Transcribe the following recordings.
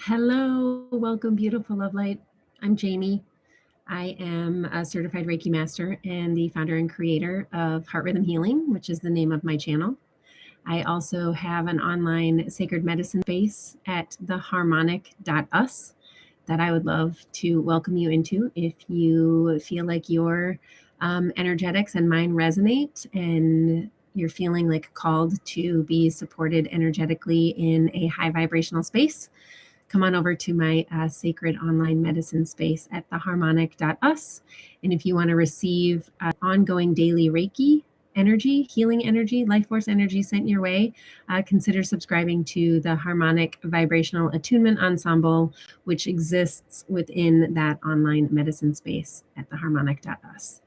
Hello, welcome, beautiful love light. I'm Jamie. I am a certified Reiki master and the founder and creator of Heart Rhythm Healing, which is the name of my channel. I also have an online sacred medicine space at theharmonic.us that I would love to welcome you into if you feel like your energetics and mine resonate and you're feeling like called to be supported energetically in a high vibrational space. Come on over to my sacred online medicine space at theharmonic.us. And if you want to receive ongoing daily Reiki energy, healing energy, life force energy sent your way, consider subscribing to the Harmonic Vibrational Attunement Ensemble, which exists within that online medicine space at theharmonic.us.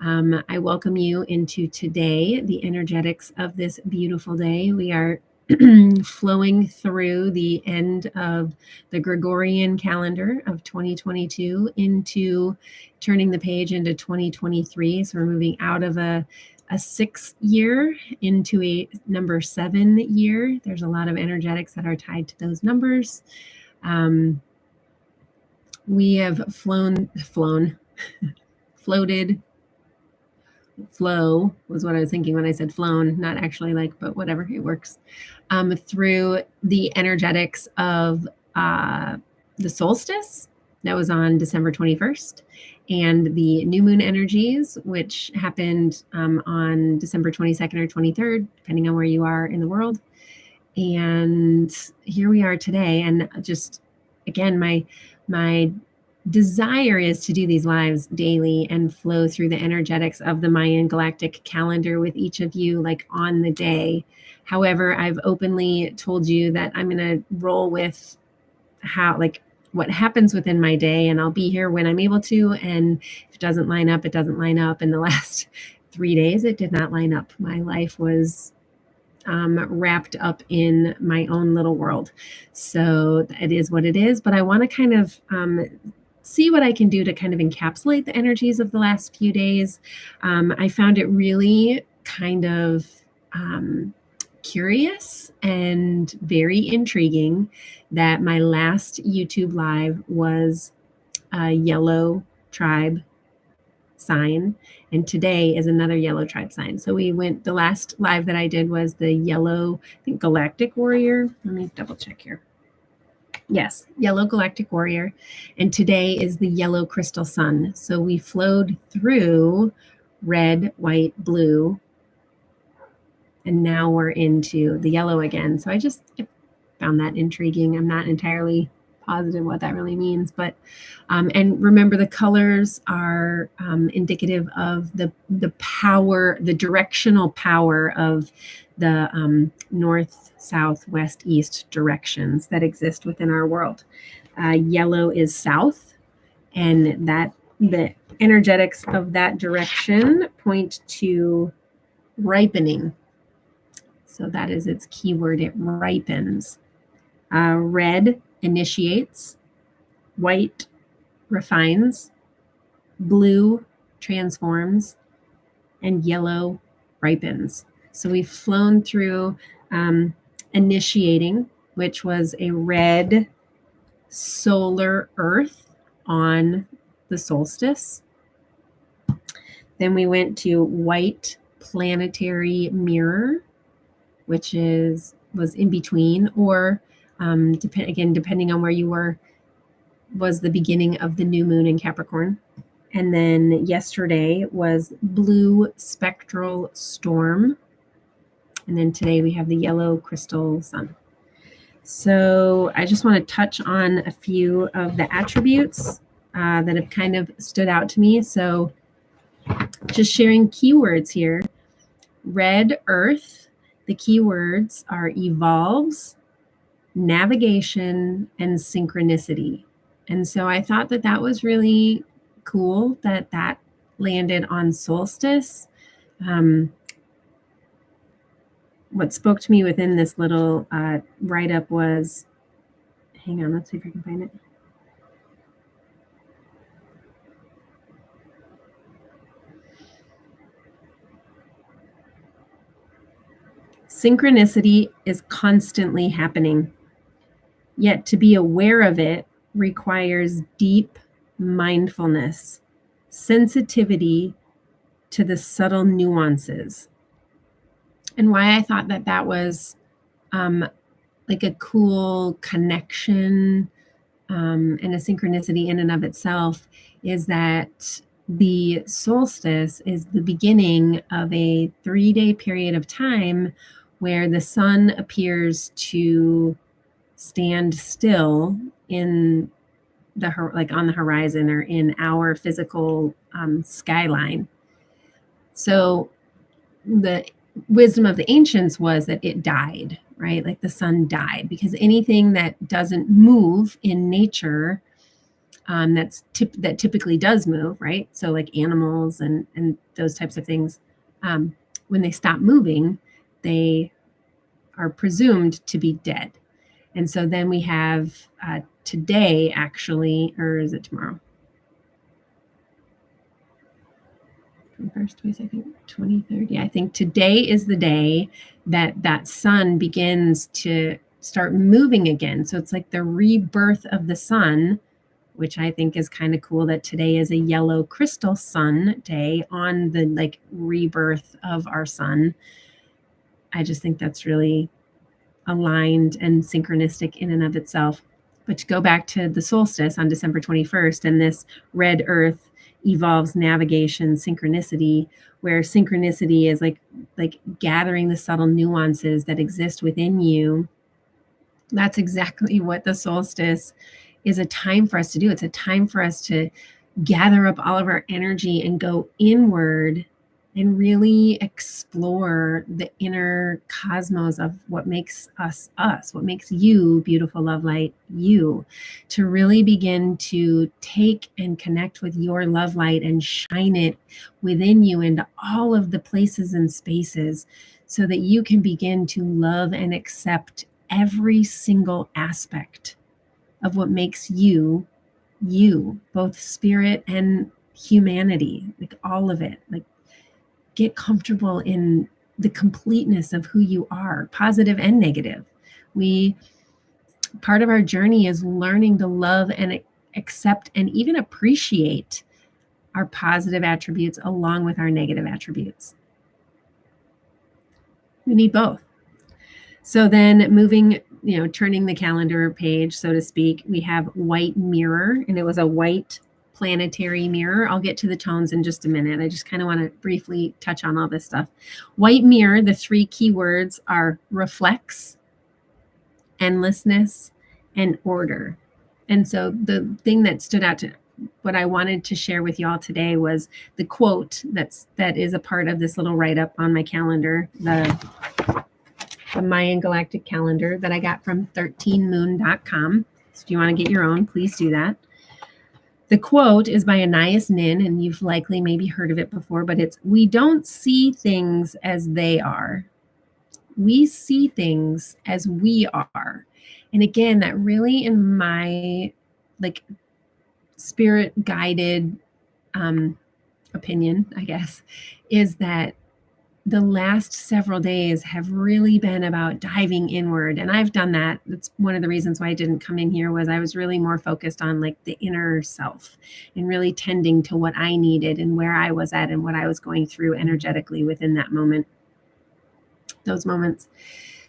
I welcome you into today, the energetics of this beautiful day. We are flowing through the end of the Gregorian calendar of 2022 into turning the page into 2023. So we're moving out of a 6 year into a number 7 year. There's a lot of energetics that are tied to those numbers. We have floated. Flow was what I was thinking when I said flown, not actually like, but whatever, it works. Through the energetics of the solstice that was on December 21st and the new moon energies, which happened on December 22nd or 23rd, depending on where you are in the world. And here we are today. And just, again, my desire is to do these lives daily and flow through the energetics of the Mayan Galactic Calendar with each of you, like on the day. However, I've openly told you that I'm going to roll with what happens within my day, and I'll be here when I'm able to. And if it doesn't line up, it doesn't line up. In the last 3 days, it did not line up. My life was wrapped up in my own little world. So it is what it is. But I want to kind of see what I can do to kind of encapsulate the energies of the last few days. I found it really kind of curious and very intriguing that my last YouTube live was a yellow tribe sign, and today is another yellow tribe sign. So the last live that I did was the yellow, I think, Galactic Warrior. Let me double check here. Yes, yellow Galactic Warrior. And today is the yellow crystal sun. So we flowed through red, white, blue, and now we're into the yellow again. So I found that intriguing. I'm not entirely positive what that really means, but and remember, the colors are indicative of the power, the directional power of the north, south, west, east directions that exist within our world. Yellow is south, and that the energetics of that direction point to ripening. So that is its keyword. It ripens. Red initiates, white refines, blue transforms, and yellow ripens. So we've flown through initiating, which was a red solar earth on the solstice. Then we went to white planetary mirror, which was in between, or depending on where you were, was the beginning of the new moon in Capricorn. And then yesterday was blue spectral storm. And then today we have the yellow crystal sun. So I just want to touch on a few of the attributes that have kind of stood out to me. So just sharing keywords here. Red earth, the keywords are evolves, navigation, and synchronicity. And so I thought that was really cool that landed on solstice. What spoke to me within this little write-up was, hang on, let's see if I can find it. Synchronicity is constantly happening. Yet to be aware of it requires deep mindfulness, sensitivity to the subtle nuances. And why I thought that that was like a cool connection and a synchronicity in and of itself is that the solstice is the beginning of a 3-day period of time where the sun appears to stand still in the like on the horizon or in our physical skyline. So the wisdom of the ancients was that it died, right? Like the sun died, because anything that doesn't move in nature, that typically does move, right? So like animals and those types of things, when they stop moving, they are presumed to be dead. And so then we have today, actually, or is it tomorrow? 21st, 22nd, 23rd. Yeah, I think today is the day that that sun begins to start moving again. So it's like the rebirth of the sun, which I think is kind of cool that today is a yellow crystal sun day on the like rebirth of our sun. I just think that's really aligned and synchronistic in and of itself. But to go back to the solstice on December 21st, and this red earth evolves navigation synchronicity, where synchronicity is like gathering the subtle nuances that exist within you. That's exactly what the solstice is a time for us to do. It's a time for us to gather up all of our energy and go inward and really explore the inner cosmos of what makes us us, what makes you, beautiful love light, you, to really begin to take and connect with your love light and shine it within you into all of the places and spaces so that you can begin to love and accept every single aspect of what makes you, you, both spirit and humanity, like all of it. Like, get comfortable in the completeness of who you are, positive and negative. Part of our journey is learning to love and accept and even appreciate our positive attributes along with our negative attributes. We need both. So then moving, turning the calendar page, so to speak, we have white mirror, and it was a white planetary mirror. I'll get to the tones in just a minute. I just kind of want to briefly touch on all this stuff. White mirror, the 3 keywords are reflex, endlessness, and order. And so the thing that stood out to what I wanted to share with y'all today was the quote that is a part of this little write-up on my calendar, the Mayan Galactic Calendar that I got from 13moon.com. So if you want to get your own, please do that. The quote is by Anais Nin, and you've likely maybe heard of it before, but it's, "We don't see things as they are. We see things as we are." And again, that really, in my like spirit guided opinion, I guess, is that the last several days have really been about diving inward. And I've done that. That's one of the reasons why I didn't come in here, was I was really more focused on like the inner self and really tending to what I needed and where I was at and what I was going through energetically within that moment, those moments.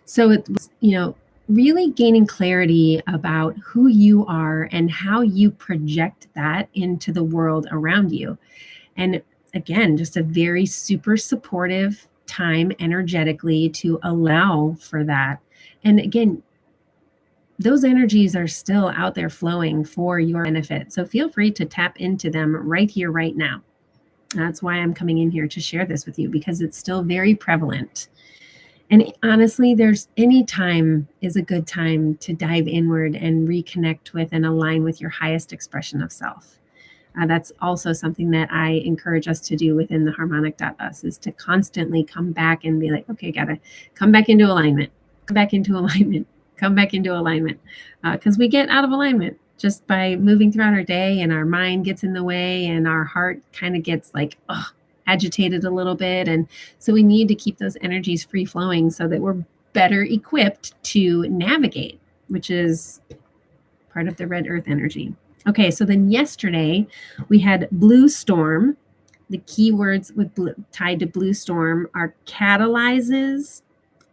So it was, really gaining clarity about who you are and how you project that into the world around you. And again, just a very super supportive time energetically to allow for that. And again, those energies are still out there flowing for your benefit. So feel free to tap into them right here, right now. That's why I'm coming in here to share this with you, because it's still very prevalent. And honestly, there's any time is a good time to dive inward and reconnect with and align with your highest expression of self. That's also something that I encourage us to do within the harmonic.us, is to constantly come back and be like, okay, gotta come back into alignment, come back into alignment, come back into alignment. Because we get out of alignment just by moving throughout our day, and our mind gets in the way and our heart kind of gets like agitated a little bit. And so we need to keep those energies free flowing so that we're better equipped to navigate which is part of the red earth energy. Okay, so then yesterday we had blue storm. The keywords with tied to blue storm are catalyzes,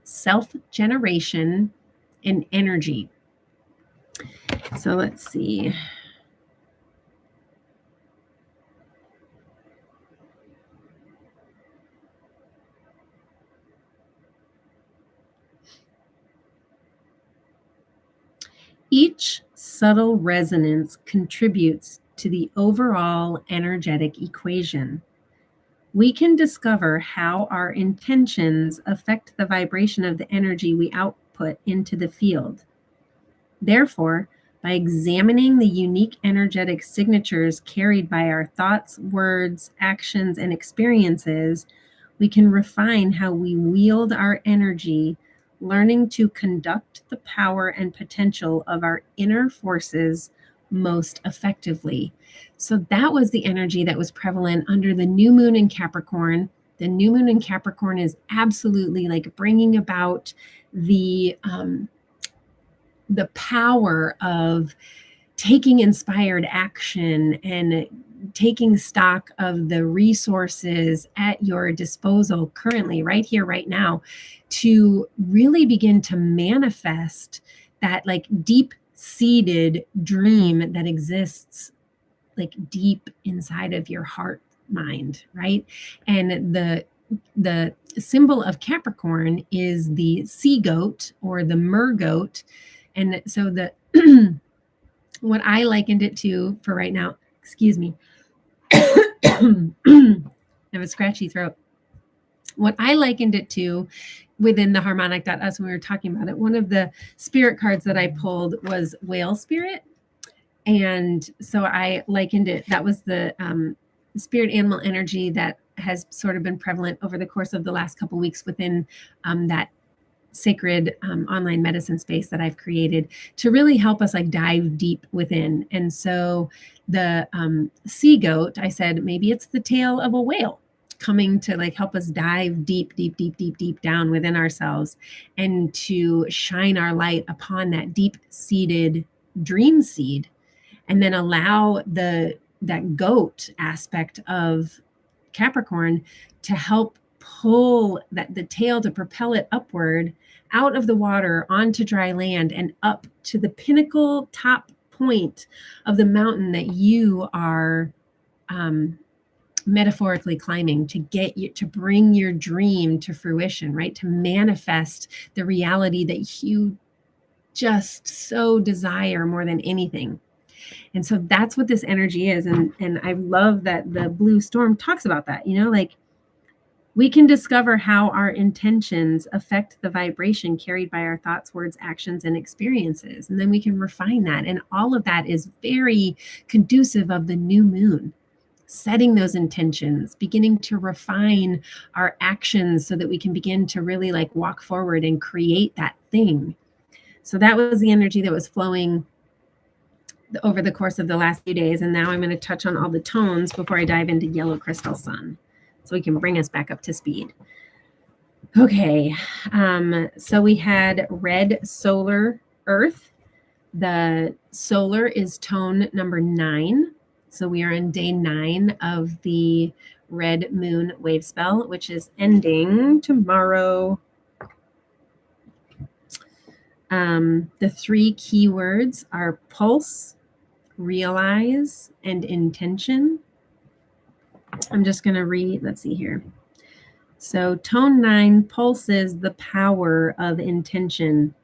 self-generation, and energy. So let's see. Each subtle resonance contributes to the overall energetic equation. We can discover how our intentions affect the vibration of the energy we output into the field. Therefore, by examining the unique energetic signatures carried by our thoughts, words, actions, and experiences, we can refine how we wield our energy, learning to conduct the power and potential of our inner forces most effectively. So that was the energy that was prevalent under the new moon in Capricorn. The new moon in Capricorn is absolutely like bringing about the power of taking inspired action and taking stock of the resources at your disposal currently, right here, right now, to really begin to manifest that like deep seated dream that exists like deep inside of your heart mind, right? And the symbol of Capricorn is the sea goat or the mer goat. And so the what I likened it to for right now, excuse me, I have a scratchy throat. What I likened it to within the harmonic.us when we were talking about it, one of the spirit cards that I pulled was whale spirit. And so I likened it, that was the spirit animal energy that has sort of been prevalent over the course of the last couple of weeks within that sacred online medicine space that I've created to really help us like dive deep within. And so the sea goat, I said, maybe it's the tail of a whale coming to like help us dive deep down within ourselves and to shine our light upon that deep seated dream seed, and then allow that goat aspect of Capricorn to help pull the tail to propel it upward out of the water onto dry land and up to the pinnacle top point of the mountain that you are metaphorically climbing to get you to bring your dream to fruition, right? To manifest the reality that you just so desire more than anything. And so that's what this energy is. And I love that the blue storm talks about that, you know, like we can discover how our intentions affect the vibration carried by our thoughts, words, actions, and experiences. And then we can refine that. And all of that is very conducive of the new moon, setting those intentions, beginning to refine our actions so that we can begin to really like walk forward and create that thing. So that was the energy that was flowing over the course of the last few days. And now I'm going to touch on all the tones before I dive into yellow crystal sun, so we can bring us back up to speed. Okay, so we had red solar earth. The solar is tone number 9. So we are on day 9 of the red moon wave spell, which is ending tomorrow. The 3 keywords are pulse, realize, and intention. I'm just going to read, let's see here. So tone 9 pulses the power of intention.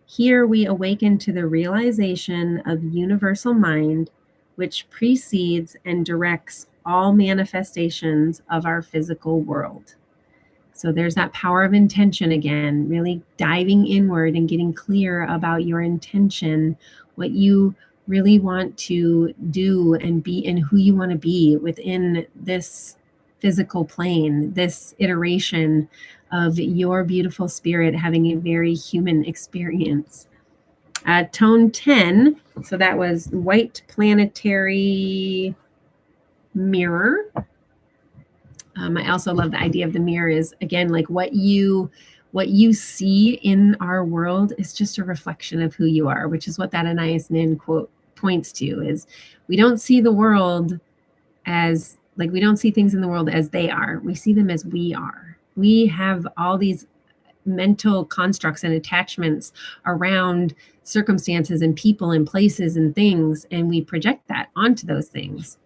Here we awaken to the realization of universal mind, which precedes and directs all manifestations of our physical world. So there's that power of intention again, really diving inward and getting clear about your intention, what you really want to do and be, and who you want to be within this physical plane, this iteration of your beautiful spirit having a very human experience. Tone 10, so that was white planetary mirror. I also love the idea of the mirror is, again, like what you what you see in our world is just a reflection of who you are, which is what that Anais Nin quote points to, is we don't see the world as, like, we don't see things in the world as they are. We see them as we are. We have all these mental constructs and attachments around circumstances and people and places and things, and we project that onto those things,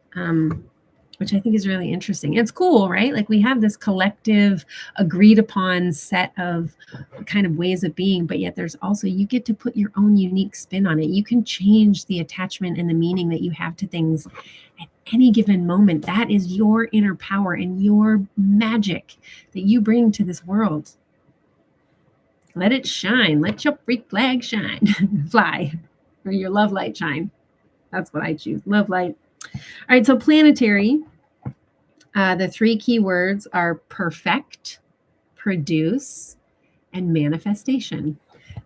which I think is really interesting. It's cool, right? Like, we have this collective agreed upon set of kind of ways of being, but yet there's also, you get to put your own unique spin on it. You can change the attachment and the meaning that you have to things at any given moment. That is your inner power and your magic that you bring to this world. Let it shine. Let your freak flag shine. Fly. Or your love light shine. That's what I choose. Love light. All right, so planetary. The three key words are perfect, produce, and manifestation.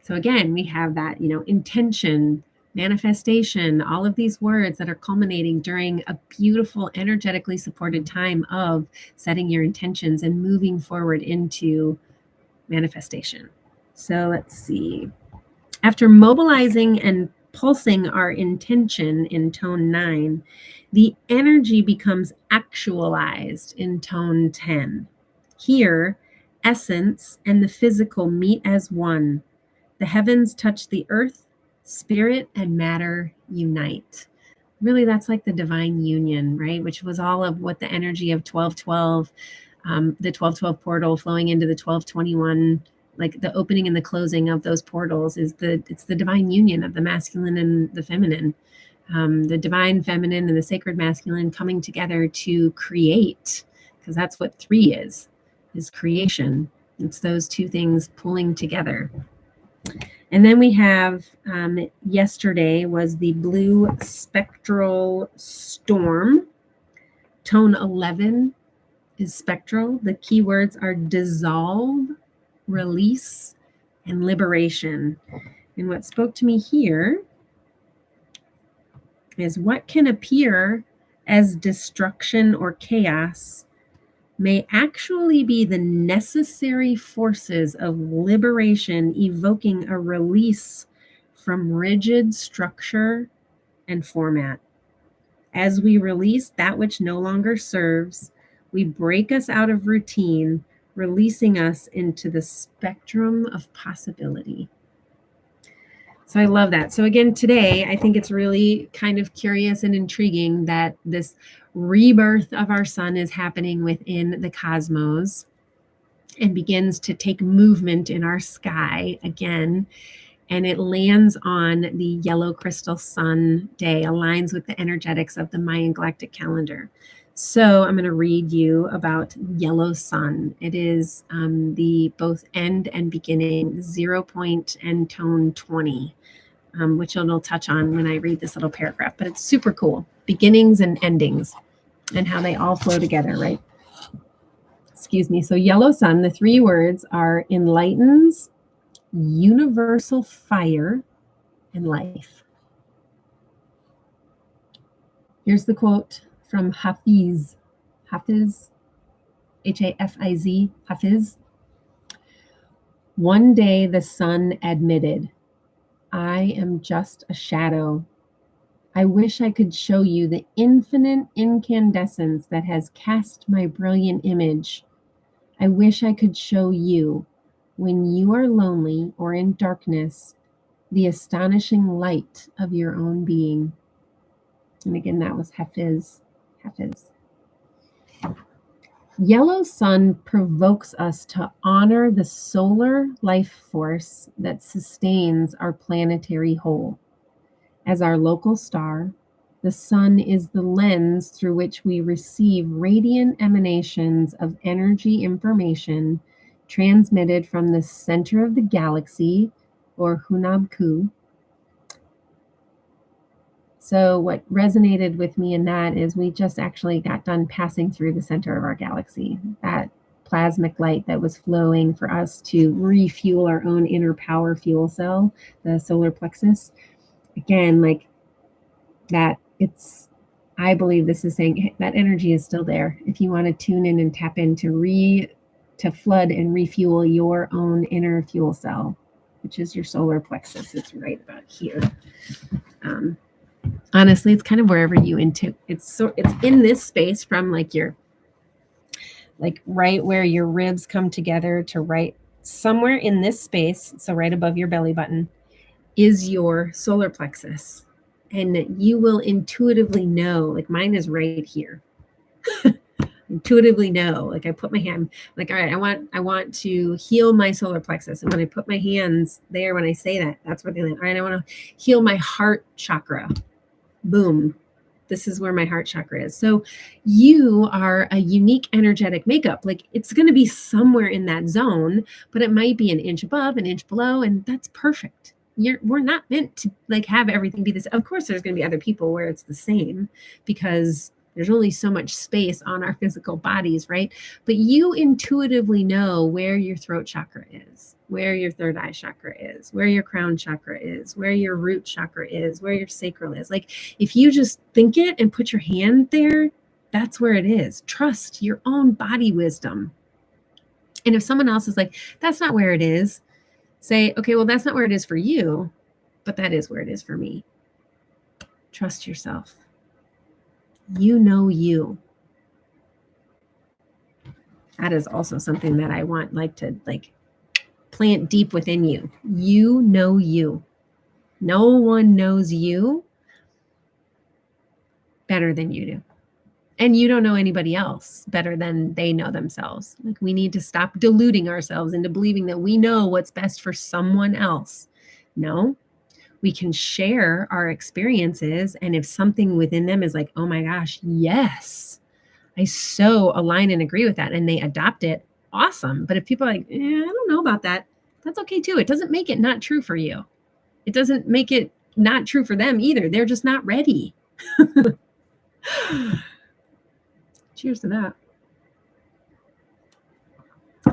So again, we have that, intention, manifestation, all of these words that are culminating during a beautiful, energetically supported time of setting your intentions and moving forward into manifestation. So let's see. After mobilizing and pulsing our intention in tone 9, the energy becomes actualized in tone 10. Here, essence and the physical meet as one. The heavens touch the earth, spirit and matter unite. Really, that's like the divine union, right? Which was all of what the energy of 1212, the 1212 portal flowing into the 1221, like the opening and the closing of those portals it's the divine union of the masculine and the feminine, the divine feminine and the sacred masculine coming together to create, because that's what 3 is creation. It's those two things pulling together. And then we have, yesterday was the blue spectral storm. Tone 11 is spectral. The keywords are dissolve, release, and liberation. And what spoke to me here is what can appear as destruction or chaos may actually be the necessary forces of liberation, evoking a release from rigid structure and format. As we release that which no longer serves, we break us out of routine, releasing us into the spectrum of possibility. So I love that. So again, today, I think it's really kind of curious and intriguing that this rebirth of our sun is happening within the cosmos and begins to take movement in our sky again. And it lands on the yellow crystal sun day, aligns with the energetics of the Mayan Galactic Calendar. So I'm going to read you about yellow sun. It is the both end and beginning, 0 point and tone 20, which I'll touch on when I read this little paragraph. But it's super cool. Beginnings and endings and how they all flow together, right? Excuse me. So yellow sun, the 3 words are enlightens, universal fire, and life. Here's the quote from Hafiz, Hafiz, Hafiz. One day the sun admitted, I am just a shadow. I wish I could show you the infinite incandescence that has cast my brilliant image. I wish I could show you, when you are lonely or in darkness, the astonishing light of your own being. And again, that was Hafiz. Yellow sun provokes us to honor the solar life force that sustains our planetary whole. As our local star, the sun is the lens through which we receive radiant emanations of energy information transmitted from the center of the galaxy, or Hunabku. So what resonated with me in that is we just actually got done passing through the center of our galaxy. That plasmic light that was flowing for us to refuel our own inner power fuel cell, the solar plexus. Again, like that, I believe this is saying that energy is still there. If you want to tune in and tap in to to flood and refuel your own inner fuel cell, which is your solar plexus. It's right about here. Honestly, it's kind of wherever you into. It's in this space from like your, like right where your ribs come together to right somewhere in this space. So right above your belly button is your solar plexus, and you will intuitively know. Like mine is right here. Intuitively know. Like I put my hand, like, all right, I want to heal my solar plexus. And when I put my hands there, when I say that, that's where they land. All right, I want to heal my heart chakra. Boom. This is where my heart chakra is. So you are a unique energetic makeup. Like it's going to be somewhere in that zone, but it might be an inch above, an inch below, and that's perfect. We're not meant to like have everything be this. Of course, there's going to be other people where it's the same because there's only so much space on our physical bodies, right? But you intuitively know where your throat chakra is, where your third eye chakra is, where your crown chakra is, where your root chakra is, where your sacral is. Like if you just think it and put your hand there, that's where it is. Trust your own body wisdom. And if someone else is like, that's not where it is, say, okay, well, that's not where it is for you, but that is where it is for me. Trust yourself. You know you. That is also something that I want to plant deep within you. You know you. No one knows you better than you do. And you don't know anybody else better than they know themselves. Like we need to stop deluding ourselves into believing that we know what's best for someone else. No, we can share our experiences. And if something within them is like, oh my gosh, yes, I so align and agree with that, and they adopt it, awesome. But if people are like, I don't know about that, that's okay too. It doesn't make it not true for you. It doesn't make it not true for them either. They're just not ready. Cheers to that.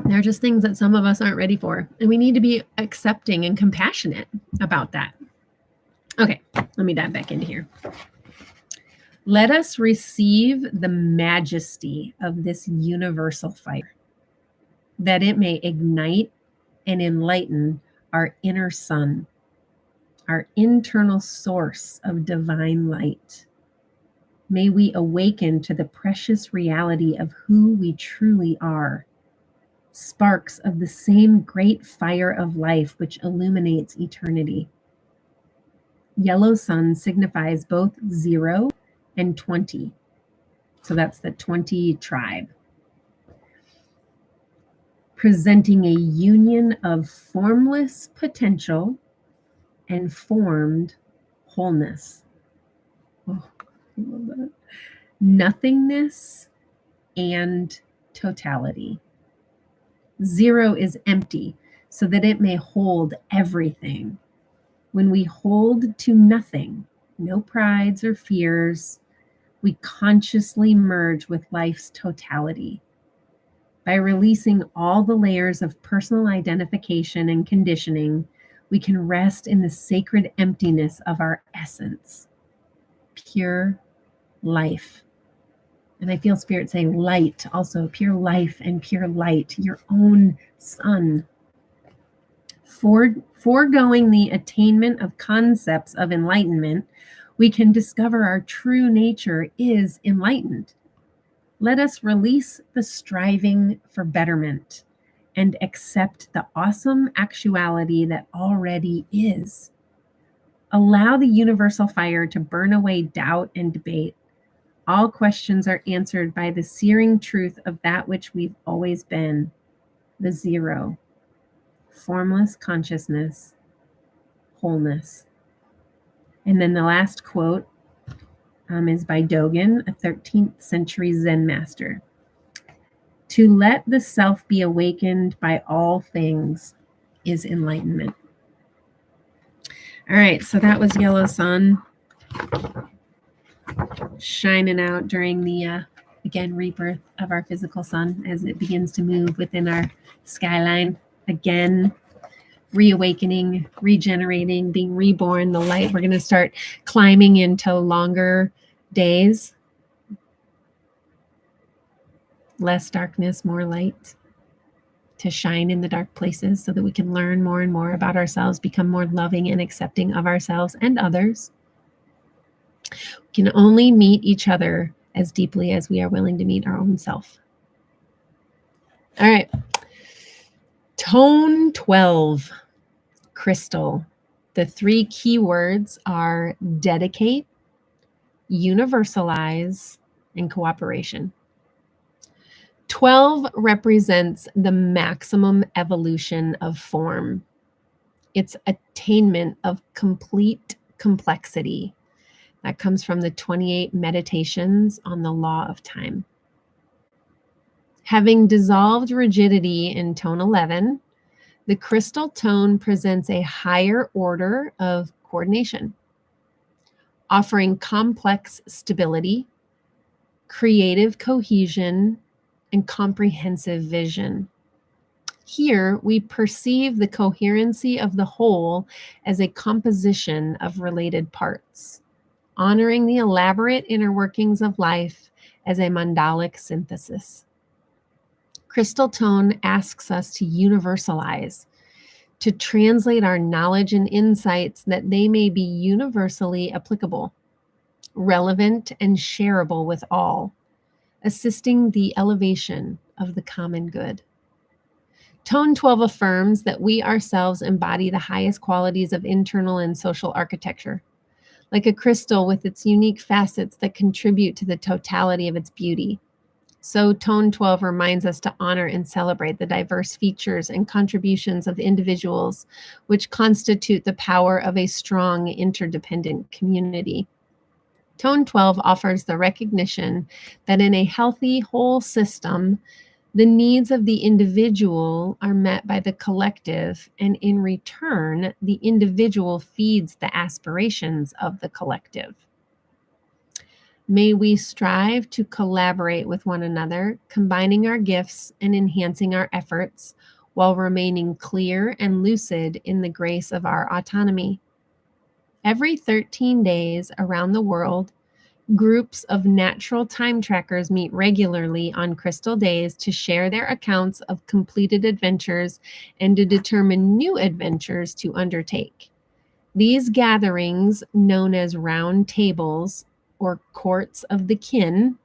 There are just things that some of us aren't ready for, and we need to be accepting and compassionate about that. Okay, let me dive back into here. Let us receive the majesty of this universal fire, that it may ignite and enlighten our inner sun, our internal source of divine light. May we awaken to the precious reality of who we truly are, sparks of the same great fire of life which illuminates eternity. Yellow sun signifies both 0 and 20. So that's the 20 tribe, presenting a union of formless potential and formed wholeness. Oh, I love that. Nothingness and totality. 0 is empty, so that it may hold everything. When we hold to nothing, no prides or fears, we consciously merge with life's totality. By releasing all the layers of personal identification and conditioning, we can rest in the sacred emptiness of our essence, pure life. And I feel Spirit saying light, also pure life and pure light, your own sun. Foregoing the attainment of concepts of enlightenment, we can discover our true nature is enlightened. Let us release the striving for betterment and accept the awesome actuality that already is. Allow the universal fire to burn away doubt and debate. All questions are answered by the searing truth of that which we've always been, the 0, formless consciousness, wholeness. And then the last quote is by Dogen, a 13th century Zen master. To let the self be awakened by all things is enlightenment. All right, so that was yellow sun shining out during the, again, rebirth of our physical sun as it begins to move within our skyline. Again, reawakening, regenerating, being reborn, the light. We're going to start climbing into longer days. Less darkness, more light. to shine in the dark places so that we can learn more and more about ourselves, become more loving and accepting of ourselves and others. We can only meet each other as deeply as we are willing to meet our own self. All right. Tone 12, crystal. The 3 key words are dedicate, universalize, and cooperation. 12 represents the maximum evolution of form. It's attainment of complete complexity. That comes from the 28 meditations on the law of time. Having dissolved rigidity in tone 11, the crystal tone presents a higher order of coordination, offering complex stability, creative cohesion, and comprehensive vision. Here, we perceive the coherency of the whole as a composition of related parts, honoring the elaborate inner workings of life as a mandalic synthesis. Crystal tone asks us to universalize, to translate our knowledge and insights that they may be universally applicable, relevant, and shareable with all, assisting the elevation of the common good. Tone 12 affirms that we ourselves embody the highest qualities of internal and social architecture, like a crystal with its unique facets that contribute to the totality of its beauty. So tone 12 reminds us to honor and celebrate the diverse features and contributions of individuals, which constitute the power of a strong, interdependent community. Tone 12 offers the recognition that in a healthy, whole system, the needs of the individual are met by the collective, and in return, the individual feeds the aspirations of the collective. May we strive to collaborate with one another, combining our gifts and enhancing our efforts while remaining clear and lucid in the grace of our autonomy. Every 13 days around the world, groups of natural time trackers meet regularly on crystal days to share their accounts of completed adventures and to determine new adventures to undertake. These gatherings, known as round tables or courts of the kin,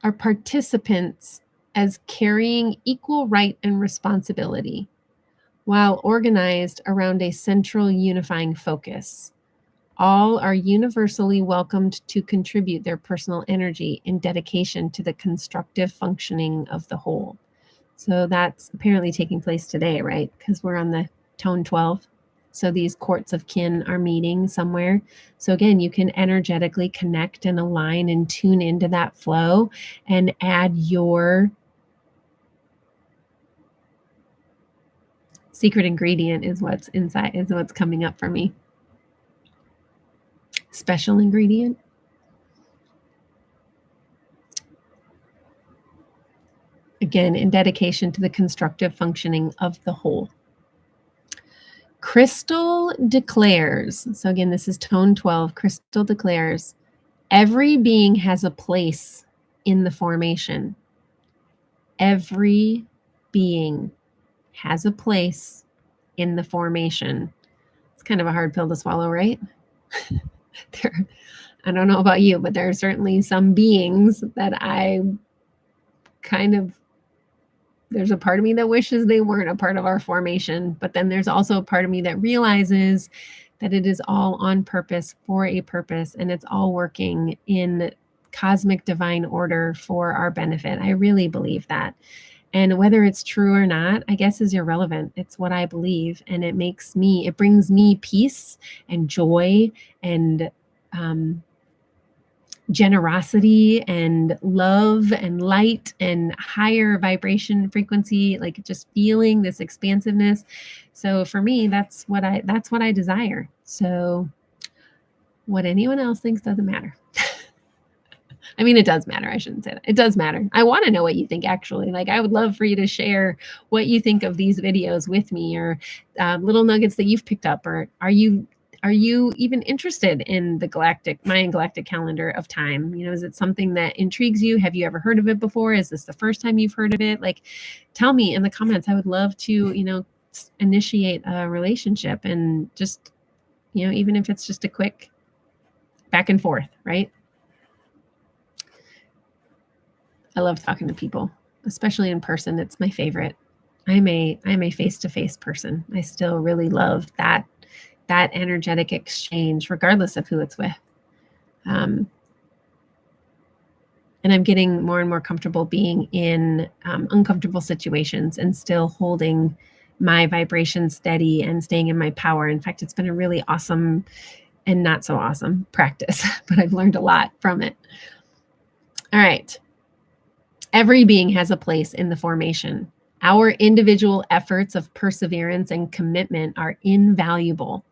are participants as carrying equal right and responsibility, while organized around a central unifying focus. All are universally welcomed to contribute their personal energy in dedication to the constructive functioning of the whole. So that's apparently taking place today, right? Because we're on the tone 12. So these courts of kin are meeting somewhere. So again, you can energetically connect and align and tune into that flow and add your secret ingredient is what's inside, is what's coming up for me. Special ingredient. Again, in dedication to the constructive functioning of the whole. Crystal declares, so again, this is tone 12, crystal declares, every being has a place in the formation. Every being has a place in the formation. It's kind of a hard pill to swallow, right? I don't know about you, but there are certainly some beings that there's a part of me that wishes they weren't a part of our formation, but then there's also a part of me that realizes that it is all on purpose for a purpose, and it's all working in cosmic divine order for our benefit. I really believe that. And whether it's true or not, I guess is irrelevant. It's what I believe, and it brings me peace and joy and generosity and love and light and higher vibration frequency, like just feeling this expansiveness. So for me, that's what I desire. So what anyone else thinks doesn't matter. I mean, it does matter. I shouldn't say that. It does matter. I want to know what you think, actually. Like, I would love for you to share what you think of these videos with me, or little nuggets that you've picked up, or are you Are you even interested in the Mayan Galactic Calendar of time? Is it something that intrigues you? Have you ever heard of it before? Is this the first time you've heard of it? Like, tell me in the comments. I would love to, initiate a relationship, and just, even if it's just a quick back and forth, right? I love talking to people, especially in person. It's my favorite. I'm a face-to-face person. I still really love that energetic exchange, regardless of who it's with. And I'm getting more and more comfortable being in uncomfortable situations and still holding my vibration steady and staying in my power. In fact, it's been a really awesome and not so awesome practice, but I've learned a lot from it. All right. Every being has a place in the formation. Our individual efforts of perseverance and commitment are invaluable.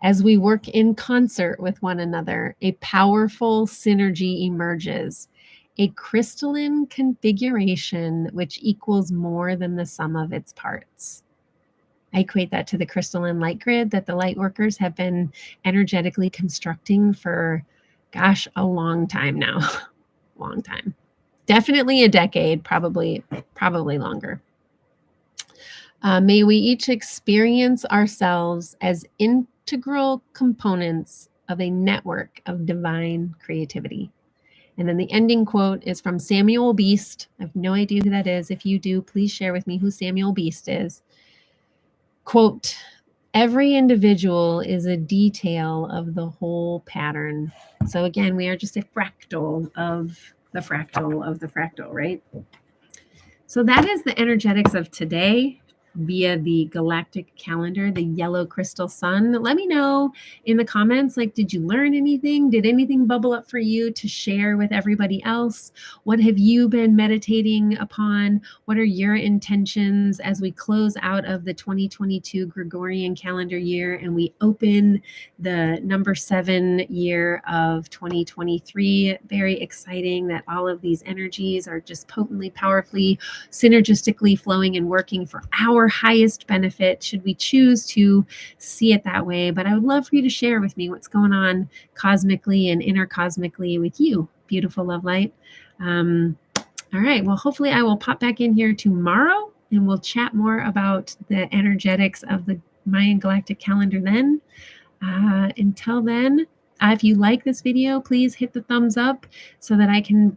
As we work in concert with one another, a powerful synergy emerges, a crystalline configuration which equals more than the sum of its parts. I equate that to the crystalline light grid that the light workers have been energetically constructing for, a long time now. Long time. Definitely a decade, probably longer. May we each experience ourselves as integral components of a network of divine creativity. And then the ending quote is from Samuel Beast. I have no idea who that is. If you do, please share with me who Samuel Beast is. Quote, every individual is a detail of the whole pattern. So again, we are just a fractal of the fractal of the fractal, right? So that is the energetics of today via the galactic calendar, the yellow crystal sun. Let me know in the comments, like, did you learn anything? Did anything bubble up for you to share with everybody else? What have you been meditating upon? What are your intentions as we close out of the 2022 Gregorian calendar year and we open the number 7 year of 2023? Very exciting that all of these energies are just potently, powerfully, synergistically flowing and working for our highest benefit, should we choose to see it that way. But I would love for you to share with me what's going on cosmically and intercosmically with you, beautiful love light. All right. Well, hopefully I will pop back in here tomorrow and we'll chat more about the energetics of the Mayan Galactic Calendar then. Until then, if you like this video, please hit the thumbs up so that I can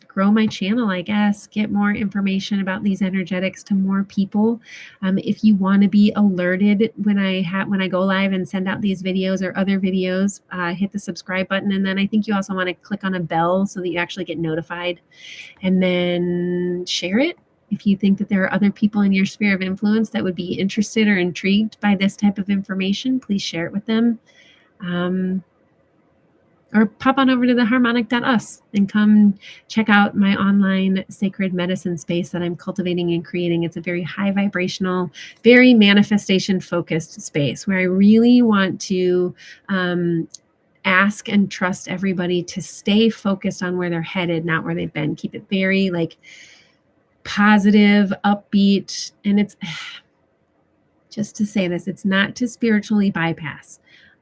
grow my channel, I guess, get more information about these energetics to more people. If you want to be alerted when I go live and send out these videos or other videos, hit the subscribe button. And then I think you also want to click on a bell so that you actually get notified, and then share it. If you think that there are other people in your sphere of influence that would be interested or intrigued by this type of information, please share it with them. Or pop on over to the harmonic.us and come check out my online sacred medicine space that I'm cultivating and creating. It's a very high vibrational, very manifestation focused space where I really want to ask and trust everybody to stay focused on where they're headed, not where they've been. Keep it very positive, upbeat. And it's just to say this, it's not to spiritually bypass.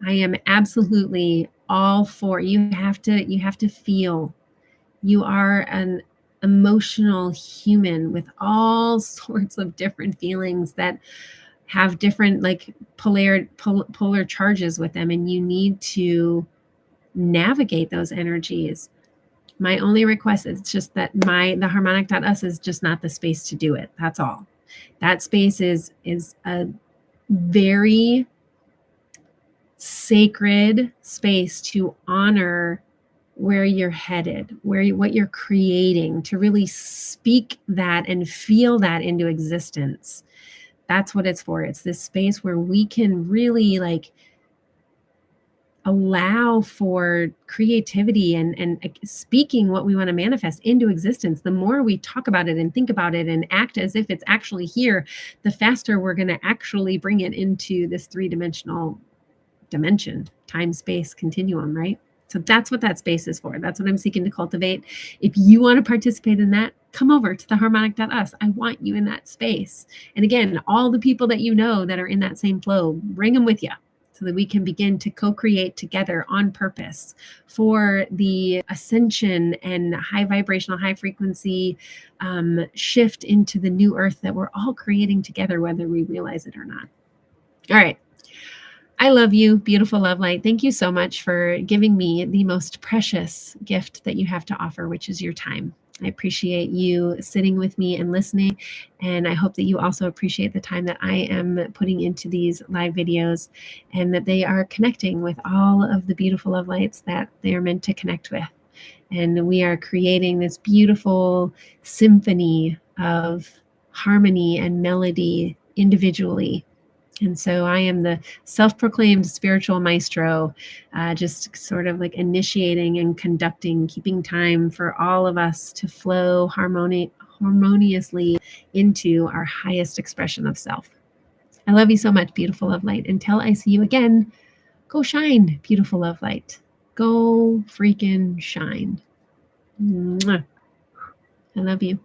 I am absolutely all for, you have to feel. You are an emotional human with all sorts of different feelings that have different polar charges with them, and you need to navigate those energies. My only request is just that the harmonic.us is just not the space to do it. That's all. That space is a very sacred space to honor where you're headed, what you're creating, to really speak that and feel that into existence. That's what it's for. It's this space where we can really allow for creativity and speaking what we want to manifest into existence. The more we talk about it and think about it and act as if it's actually here, the faster we're going to actually bring it into this 3-dimensional dimension, time, space, continuum, right? So that's what that space is for. That's what I'm seeking to cultivate. If you want to participate in that, come over to the harmonic.us. I want you in that space. And again, all the people that you know that are in that same flow, bring them with you. so that we can begin to co-create together on purpose for the ascension and high vibrational, high frequency shift into the new earth that we're all creating together, whether we realize it or not. All right. I love you, beautiful love light. Thank you so much for giving me the most precious gift that you have to offer, which is your time. I appreciate you sitting with me and listening. And I hope that you also appreciate the time that I am putting into these live videos and that they are connecting with all of the beautiful love lights that they are meant to connect with. And we are creating this beautiful symphony of harmony and melody individually. And so I am the self-proclaimed spiritual maestro, just sort of like initiating and conducting, keeping time for all of us to flow harmoniously into our highest expression of self. I love you so much, beautiful love light. Until I see you again, go shine, beautiful love light. Go freaking shine. Mwah. I love you.